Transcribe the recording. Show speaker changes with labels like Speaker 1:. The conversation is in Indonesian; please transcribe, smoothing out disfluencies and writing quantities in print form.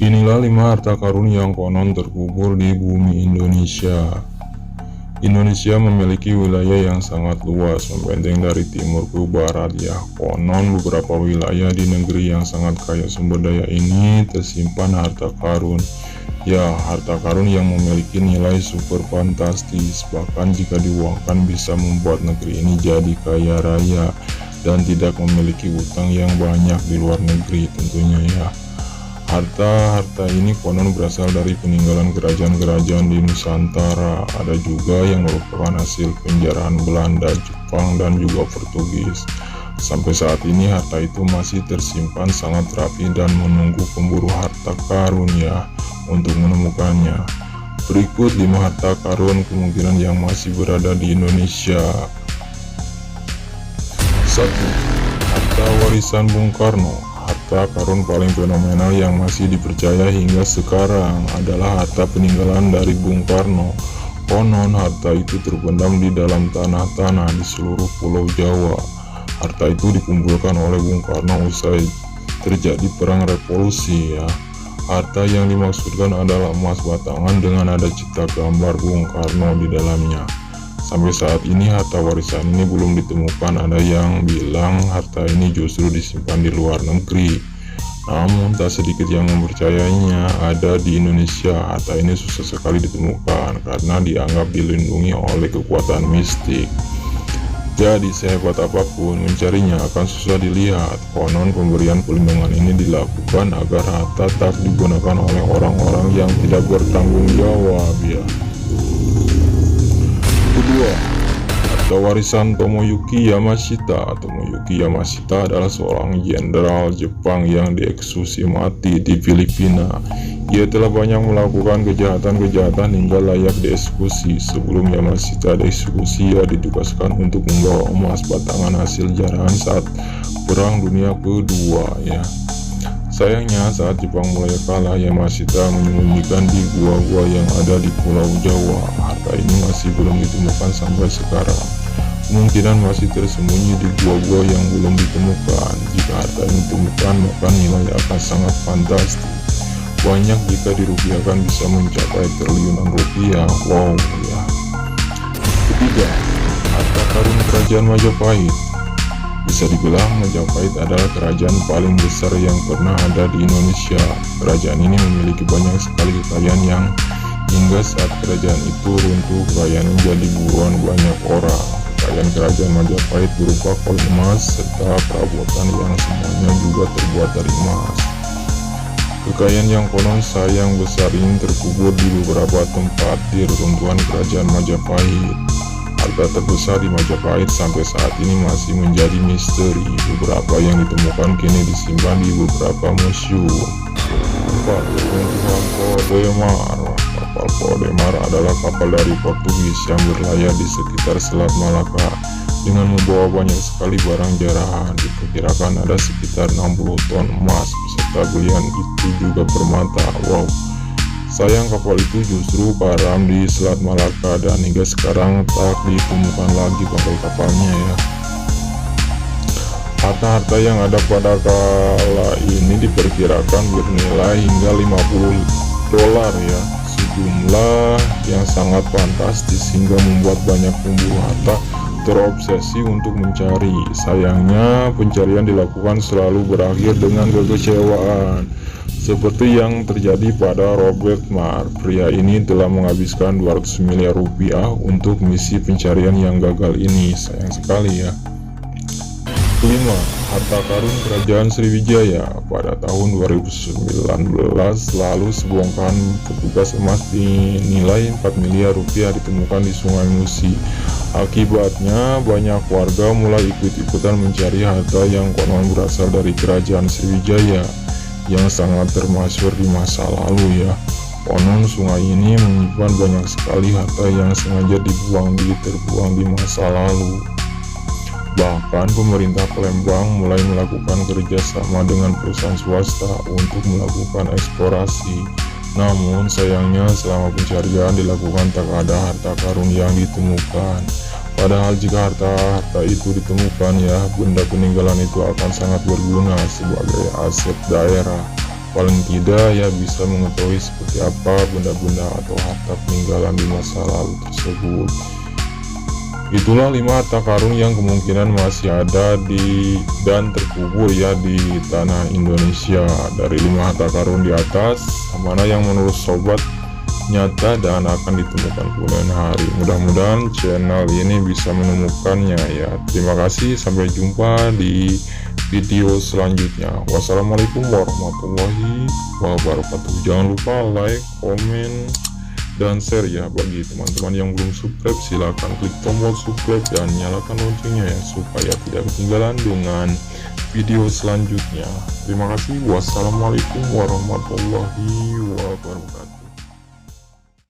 Speaker 1: Inilah 5 harta karun yang konon terkubur di bumi Indonesia. Indonesia memiliki wilayah yang sangat luas, membenteng dari timur ke barat ya. Konon beberapa wilayah di negeri yang sangat kaya sumber daya ini tersimpan harta karun. Ya, harta karun yang memiliki nilai super fantastis, bahkan jika diuangkan bisa membuat negeri ini jadi kaya raya dan tidak memiliki utang yang banyak di luar negeri tentunya ya. Harta-harta ini konon berasal dari peninggalan kerajaan-kerajaan di Nusantara. Ada juga yang merupakan hasil penjarahan Belanda, Jepang, dan juga Portugis. Sampai saat ini harta itu masih tersimpan sangat rapi dan menunggu pemburu harta karun ya untuk menemukannya. Berikut 5 harta karun kemungkinan yang masih berada di Indonesia. 1. Harta warisan Bung Karno. Harta karun paling fenomenal yang masih dipercaya hingga sekarang adalah harta peninggalan dari Bung Karno. Konon harta itu terpendam di dalam tanah-tanah di seluruh pulau Jawa. Harta itu dikumpulkan oleh Bung Karno usai terjadi perang revolusi ya. Harta yang dimaksudkan adalah emas batangan dengan ada citra gambar Bung Karno di dalamnya. Sampai saat ini harta warisan ini belum ditemukan. Ada yang bilang harta ini justru disimpan di luar negeri. Namun tak sedikit yang mempercayainya ada di Indonesia. Harta ini susah sekali ditemukan karena dianggap dilindungi oleh kekuatan mistik. Jadi sehebat apapun mencarinya akan susah dilihat. Konon pemberian perlindungan ini dilakukan agar harta tak digunakan oleh orang-orang yang tidak bertanggung jawab ya. Kedua, harta warisan Tomoyuki Yamashita. Tomoyuki Yamashita adalah seorang jenderal Jepang yang dieksekusi mati di Filipina. Ia telah banyak melakukan kejahatan-kejahatan hingga layak dieksekusi. Sebelum Yamashita dieksekusi, ia ditugaskan untuk membawa emas batangan hasil jarahan saat Perang Dunia Kedua ya. Sayangnya saat Jepang mulai kalah, Yamashita menyembunyikan di gua-gua yang ada di Pulau Jawa. Harta ini masih belum ditemukan sampai sekarang. Kemungkinan masih tersembunyi di gua-gua yang belum ditemukan. Jika harta ini ditemukan, maka nilai akan sangat fantastis. Banyak jika dirupiahkan bisa mencapai triliunan rupiah. Wow ya. Ketiga, harta karun kerajaan Majapahit. Bisa dibilang Majapahit adalah kerajaan paling besar yang pernah ada di Indonesia. Kerajaan ini memiliki banyak sekali kekayaan yang hingga saat kerajaan itu runtuh, kekayaan menjadi buruan banyak orang. Kekayaan kerajaan Majapahit berupa koin emas serta perabotan yang semuanya juga terbuat dari emas. Kekayaan yang konon sayang besar ini terkubur di beberapa tempat di reruntuhan kerajaan Majapahit. Harta terbesar di Majapahit sampai saat ini masih menjadi misteri. Beberapa yang ditemukan kini disimpan di beberapa museum. 4. Runtuhan Podomar. Kapal Podomar adalah kapal dari Portugis yang berlayar di sekitar Selat Malaka dengan membawa banyak sekali barang jarahan. Diperkirakan ada sekitar 60 ton emas beserta belian itu juga permata. Wow. Sayang kapal itu justru karam di Selat Malaka dan hingga sekarang tak ditemukan lagi bangkai kapalnya ya. Harta-harta yang ada pada kala ini diperkirakan bernilai hingga 50 dolar ya. Sejumlah yang sangat fantastis hingga membuat banyak pemburu harta terobsesi untuk mencari. Sayangnya pencarian dilakukan selalu berakhir dengan kekecewaan. Seperti yang terjadi pada Robert Marr, pria ini telah menghabiskan 200 miliar rupiah untuk misi pencarian yang gagal ini. Sayang sekali ya. Kelima, harta karun kerajaan Sriwijaya. Pada tahun 2019 lalu sebongkahan petugas emas dinilai 4 miliar rupiah ditemukan di Sungai Musi. Akibatnya banyak warga mulai ikut-ikutan mencari harta yang konon berasal dari kerajaan Sriwijaya yang sangat termasyhur di masa lalu ya. Konon sungai ini menyimpan banyak sekali harta yang sengaja terbuang di masa lalu. Bahkan pemerintah Palembang mulai melakukan kerjasama dengan perusahaan swasta untuk melakukan eksplorasi. Namun sayangnya selama pencarian dilakukan tak ada harta karun yang ditemukan. Padahal jika harta itu ditemukan ya, benda peninggalan itu akan sangat berguna sebagai aset daerah. paling tidak ya bisa mengetahui seperti apa benda-benda atau harta peninggalan di masa lalu tersebut. Itulah 5 harta karun yang kemungkinan masih ada dan terkubur ya di tanah Indonesia. Dari 5 harta karun di atas, mana yang menurut sobat nyata dan akan ditemukan kemudian hari? Mudah-mudahan channel ini bisa menemukannya ya. Terima kasih, sampai jumpa di video selanjutnya. Wassalamualaikum warahmatullahi wabarakatuh. Jangan lupa like, komen, dan share ya. Bagi teman-teman yang belum subscribe, silahkan klik tombol subscribe dan nyalakan loncengnya ya, supaya tidak ketinggalan dengan video selanjutnya. Terima kasih. Wassalamualaikum warahmatullahi wabarakatuh.